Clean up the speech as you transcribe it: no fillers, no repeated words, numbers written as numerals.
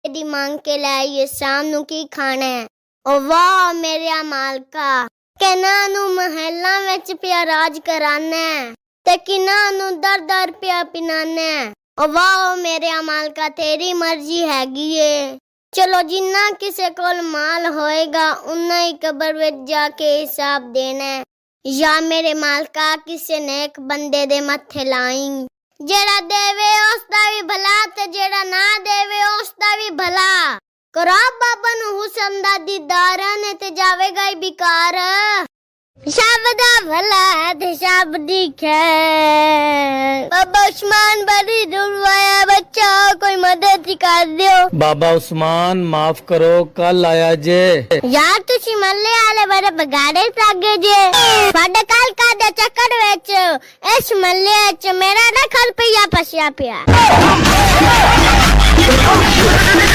दी मांग के लाइए शाम नू की खाना है। ओ वाह मेरे मालका, किन्ना नू महलां विच पिया राज कराना है ते किन्ना नू दर दर पिया पिनाना है। ओ वाह मेरे मालका, तेरी मर्जी हैगी है। चलो जिन्ना किसे कोल माल होएगा उन्ना ही कबर विच जाके हिसाब देना है। या मेरे मालका किसे नेक बंदे दे मत्थे लाई, जेड़ा देवे उसदा भी भला ते जेड़ा ना देवे उसदा भी भला। करो बाबा नू हुसन दा दीदार ने ते जावेगा ही बेकार। शब दा भला ते शब दी खैर। बाबा उस्मान बड़ी दुर्वाया बच्चा, कोई मदद ही कर दियो। बाबा उस्मान माफ करो, कल आया जे। यार तुसी मल्ले आले बड़े बगाड़े सागे जे। साडे कल का दे चक्कर विच इस मल्ले च मेरा ना खल पिया पसिया पिया।